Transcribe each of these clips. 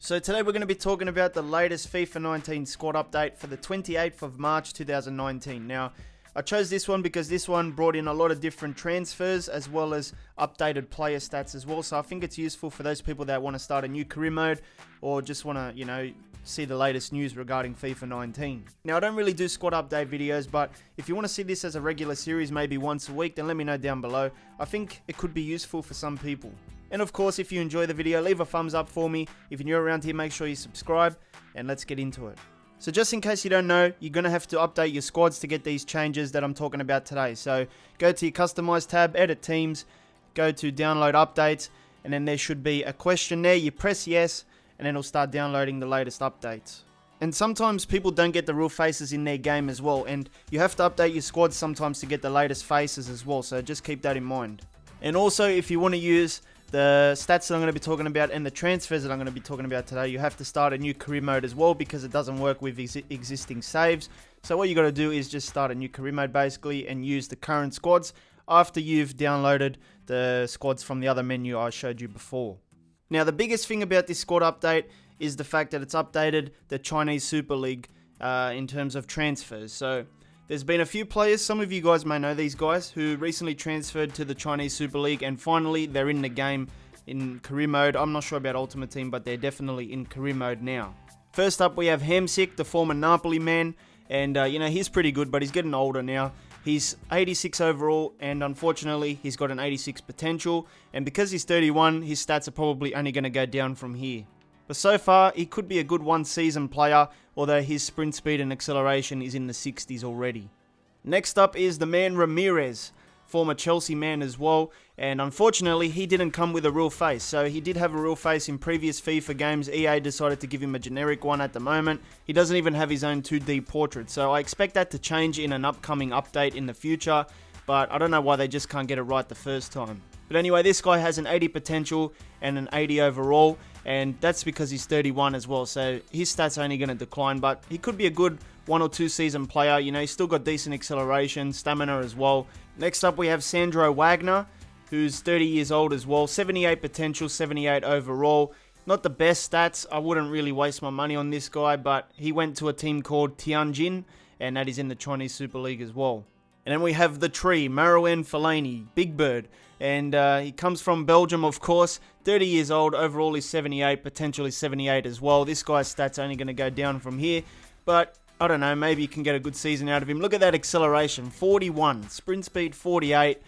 So today we're going to be talking about the latest FIFA 19 squad update for the 28th of March 2019. Now, I chose this one because this one brought in a lot of different transfers as well as updated player stats as well. So I think it's useful for those people that want to start a new career mode or just want to, see the latest news regarding FIFA 19. Now, I don't really do squad update videos, but if you want to see this as a regular series, maybe once a week, then let me know down below. I think it could be useful for some people. And of course, if you enjoy the video, leave a thumbs up for me. If you're new around here, make sure you subscribe, and let's get into it. So just in case you don't know, you're going to have to update your squads to get these changes that I'm talking about today. So go to your Customize tab, Edit Teams, go to Download Updates, and then there should be a question there. You press yes, and then it'll start downloading the latest updates. And sometimes people don't get the real faces in their game as well, and you have to update your squads sometimes to get the latest faces as well, so just keep that in mind. And also, if you want to use the stats that I'm going to be talking about and the transfers that I'm going to be talking about today, you have to start a new career mode as well because it doesn't work with existing saves. So what you got to do is just start a new career mode basically and use the current squads after you've downloaded the squads from the other menu I showed you before. Now, the biggest thing about this squad update is the fact that it's updated the Chinese Super League in terms of transfers. So there's been a few players, some of you guys may know these guys, who recently transferred to the Chinese Super League and finally they're in the game in career mode. I'm not sure about Ultimate Team, but they're definitely in career mode now. First up, we have Hamsik, the former Napoli man, and he's pretty good, but he's getting older now. He's 86 overall, and unfortunately, he's got an 86 potential, and because he's 31, his stats are probably only going to go down from here. But so far, he could be a good one-season player, although his sprint speed and acceleration is in the 60s already. Next up is the man Ramirez, former Chelsea man as well, and unfortunately, he didn't come with a real face. So he did have a real face in previous FIFA games. EA decided to give him a generic one at the moment. He doesn't even have his own 2D portrait, so I expect that to change in an upcoming update in the future, but I don't know why they just can't get it right the first time. But anyway, this guy has an 80 potential and an 80 overall, and that's because he's 31 as well, so his stats are only going to decline, but he could be a good 1 or 2 season player. He's still got decent acceleration, stamina as well. Next up, we have Sandro Wagner, who's 30 years old as well, 78 potential, 78 overall. Not the best stats. I wouldn't really waste my money on this guy, but he went to a team called Tianjin, and that is in the Chinese Super League as well. And then we have the tree, Marouane Fellaini, Big Bird. And he comes from Belgium, of course. 30 years old, overall is 78, potentially 78 as well. This guy's stats are only going to go down from here. But, I don't know, maybe you can get a good season out of him. Look at that acceleration, 41. Sprint speed, 48.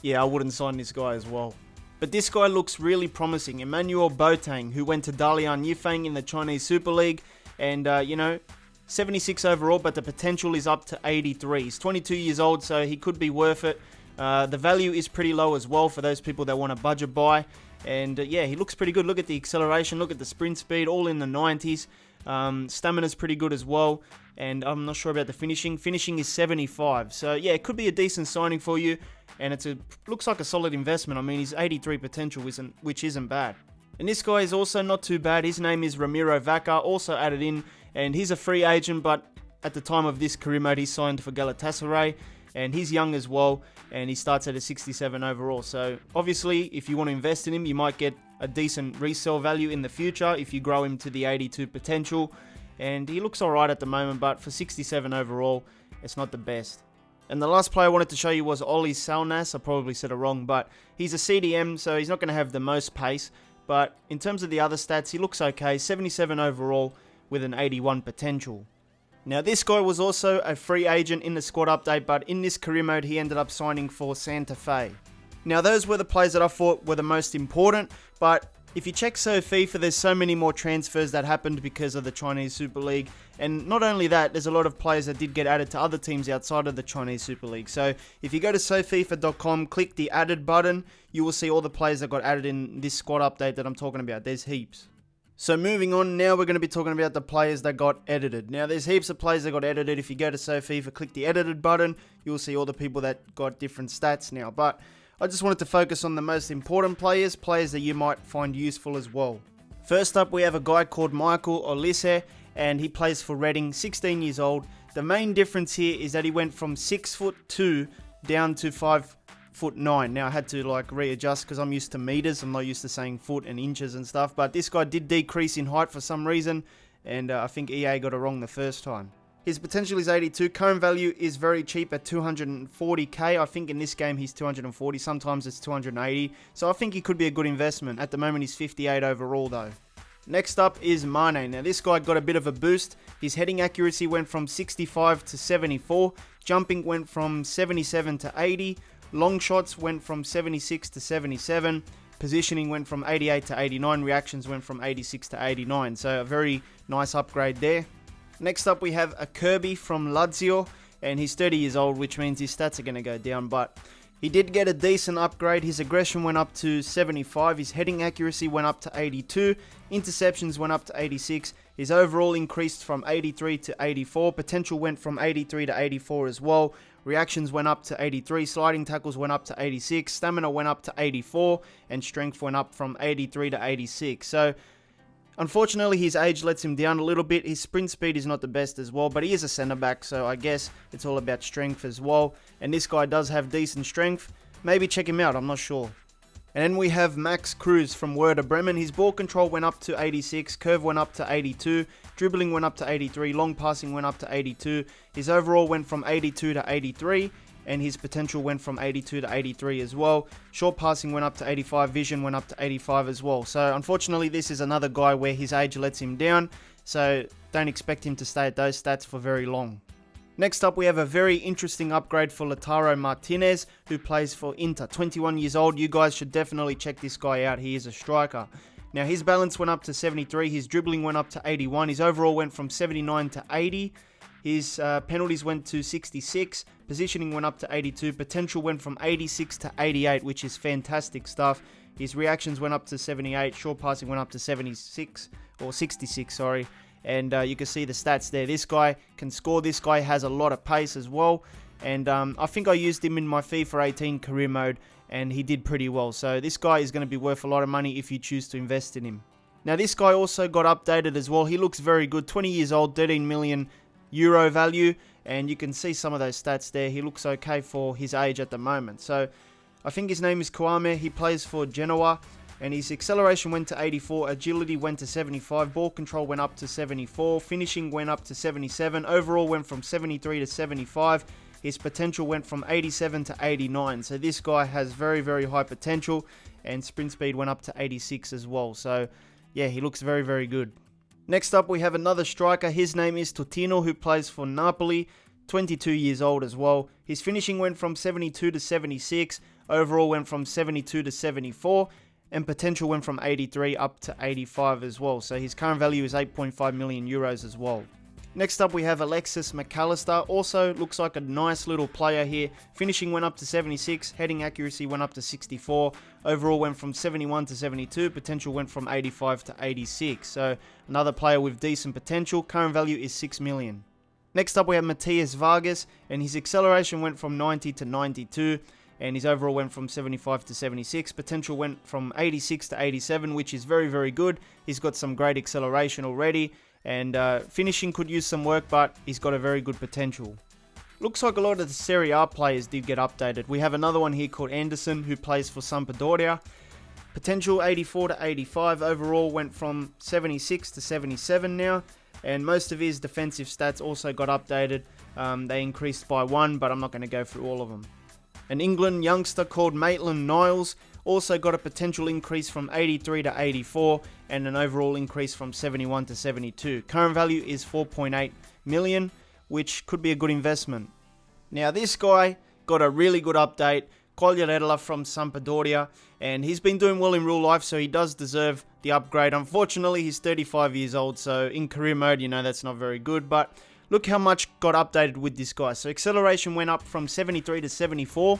Yeah, I wouldn't sign this guy as well. But this guy looks really promising. Emmanuel Boateng, who went to Dalian Yifeng in the Chinese Super League. And, 76 overall, but the potential is up to 83. He's 22 years old, so he could be worth it. The value is pretty low as well for those people that want a budget buy. And he looks pretty good. Look at the acceleration, look at the sprint speed, all in the 90s. Stamina's pretty good as well. And I'm not sure about the finishing. Finishing is 75. So yeah, it could be a decent signing for you. And looks like a solid investment. I mean, he's 83 potential, which isn't bad. And this guy is also not too bad. His name is Ramiro Vaca, also added in. And he's a free agent, but at the time of this career mode, he signed for Galatasaray. And he's young as well, and he starts at a 67 overall. So obviously, if you want to invest in him, you might get a decent resale value in the future if you grow him to the 82 potential. And he looks alright at the moment, but for 67 overall, it's not the best. And the last player I wanted to show you was Oli Salnas. I probably said it wrong, but he's a CDM, so he's not going to have the most pace. But in terms of the other stats, he looks okay, 77 overall with an 81 potential. Now, this guy was also a free agent in the squad update, but in this career mode, he ended up signing for Santa Fe. Now, those were the players that I thought were the most important, but if you check SoFIFA, there's so many more transfers that happened because of the Chinese Super League. And not only that, there's a lot of players that did get added to other teams outside of the Chinese Super League. So if you go to SoFIFA.com, click the added button, you will see all the players that got added in this squad update that I'm talking about. There's heaps. So moving on, now we're going to be talking about the players that got edited. Now there's heaps of players that got edited. If you go to SoFIFA, click the edited button, you'll see all the people that got different stats now. But I just wanted to focus on the most important players that you might find useful as well. First up, we have a guy called Michael Olise, and he plays for Reading, 16 years old. The main difference here is that he went from 6'2" down to 5 foot 9. Now I had to like readjust because I'm used to meters. I'm not used to saying foot and inches and stuff. But this guy did decrease in height for some reason, and I think EA got it wrong the first time. His potential is 82. Current value is very cheap at 240k. I think in this game he's 240. Sometimes it's 280. So I think he could be a good investment. At the moment he's 58 overall though. Next up is Mane. Now this guy got a bit of a boost. His heading accuracy went from 65 to 74. Jumping went from 77 to 80. Long shots went from 76 to 77. Positioning went from 88 to 89. Reactions went from 86 to 89. So a very nice upgrade there. Next up we have a Kirby from Lazio, and he's 30 years old, which means his stats are going to go down, but he did get a decent upgrade. His aggression went up to 75, his heading accuracy went up to 82, interceptions went up to 86, his overall increased from 83 to 84, potential went from 83 to 84 as well, reactions went up to 83, sliding tackles went up to 86, stamina went up to 84, and strength went up from 83 to 86. So unfortunately, his age lets him down a little bit. His sprint speed is not the best as well, but he is a centre back, so I guess it's all about strength as well. And this guy does have decent strength. Maybe check him out, I'm not sure. And then we have Max Cruz from Werder Bremen. His ball control went up to 86, curve went up to 82, dribbling went up to 83, long passing went up to 82. His overall went from 82 to 83. And his potential went from 82 to 83 as well. Short passing went up to 85, vision went up to 85 as well. So unfortunately, this is another guy where his age lets him down, so don't expect him to stay at those stats for very long. Next up, we have a very interesting upgrade for Lautaro Martinez, who plays for Inter. 21 years old, you guys should definitely check this guy out. He is a striker. Now, his balance went up to 73, his dribbling went up to 81, his overall went from 79 to 80. His penalties went to 66, positioning went up to 82, potential went from 86 to 88, which is fantastic stuff. His reactions went up to 78, short passing went up to 76, or 66, sorry. And you can see the stats there. This guy can score, this guy has a lot of pace as well. And I think I used him in my FIFA 18 career mode, and he did pretty well. So this guy is going to be worth a lot of money if you choose to invest in him. Now this guy also got updated as well. He looks very good, 20 years old, 13 million euro value, and you can see some of those stats there. He looks okay for his age at the moment. So I think his name is Kouame. He plays for Genoa, and his acceleration went to 84, agility went to 75, ball control went up to 74, finishing went up to 77, overall went from 73 to 75. His potential went from 87 to 89. So this guy has very, very high potential, and sprint speed went up to 86 as well. So yeah, he looks very, very good. Next up, we have another striker. His name is Totino, who plays for Napoli, 22 years old as well. His finishing went from 72 to 76, overall went from 72 to 74, and potential went from 83 up to 85 as well. So his current value is 8.5 million euros as well. Next up, we have Alexis McAllister. Also looks like a nice little player here. Finishing went up to 76. Heading accuracy went up to 64. Overall went from 71 to 72. Potential went from 85 to 86. So another player with decent potential. Current value is 6 million. Next up, we have Matías Vargas, and his acceleration went from 90 to 92. And his overall went from 75 to 76. Potential went from 86 to 87, which is very, very good. He's got some great acceleration already. And finishing could use some work, but he's got a very good potential. Looks like a lot of the Serie A players did get updated. We have another one here called Anderson, who plays for Sampdoria. Potential 84 to 85. Overall went from 76 to 77 now. And most of his defensive stats also got updated. They increased by 1, but I'm not going to go through all of them. An England youngster called Maitland-Niles also got a potential increase from 83 to 84 and an overall increase from 71 to 72. Current value is 4.8 million, which could be a good investment. Now this guy got a really good update, Quagliarella from Sampdoria, and he's been doing well in real life, so he does deserve the upgrade. Unfortunately, he's 35 years old, so in career mode, that's not very good, but look how much got updated with this guy. So acceleration went up from 73 to 74.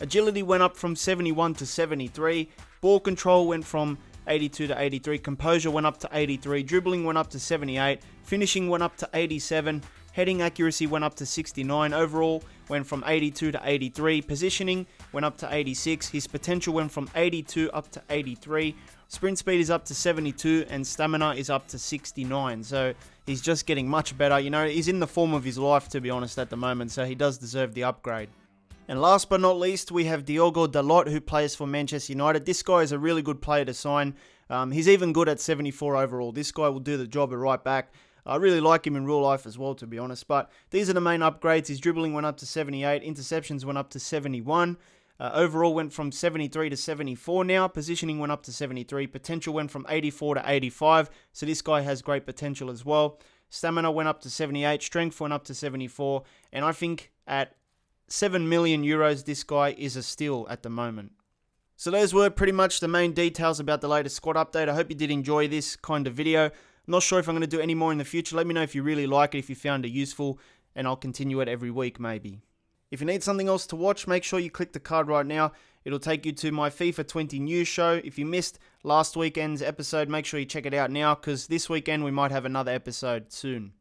Agility went up from 71 to 73. Ball control went from 82 to 83. Composure went up to 83. Dribbling went up to 78. Finishing went up to 87. Heading accuracy went up to 69. Overall went from 82 to 83. Positioning went up to 86. His potential went from 82 up to 83. Sprint speed is up to 72 and stamina is up to 69. So he's just getting much better. He's in the form of his life, to be honest, at the moment. So he does deserve the upgrade. And last but not least, we have Diogo Dalot, who plays for Manchester United. This guy is a really good player to sign. He's even good at 74 overall. This guy will do the job at right back. I really like him in real life as well, to be honest. But these are the main upgrades. His dribbling went up to 78. Interceptions went up to 71. Overall went from 73 to 74 now. Positioning went up to 73. Potential went from 84 to 85. So this guy has great potential as well. Stamina went up to 78. Strength went up to 74. And I think at 7 million euros, this guy is a steal at the moment. So those were pretty much the main details about the latest squad update. I hope you did enjoy this kind of video. I'm not sure if I'm going to do any more in the future. Let me know if you really like it, if you found it useful, and I'll continue it every week maybe. If you need something else to watch, make sure you click the card right now. It'll take you to my FIFA 20 news show. If you missed last weekend's episode, make sure you check it out now, because this weekend we might have another episode soon.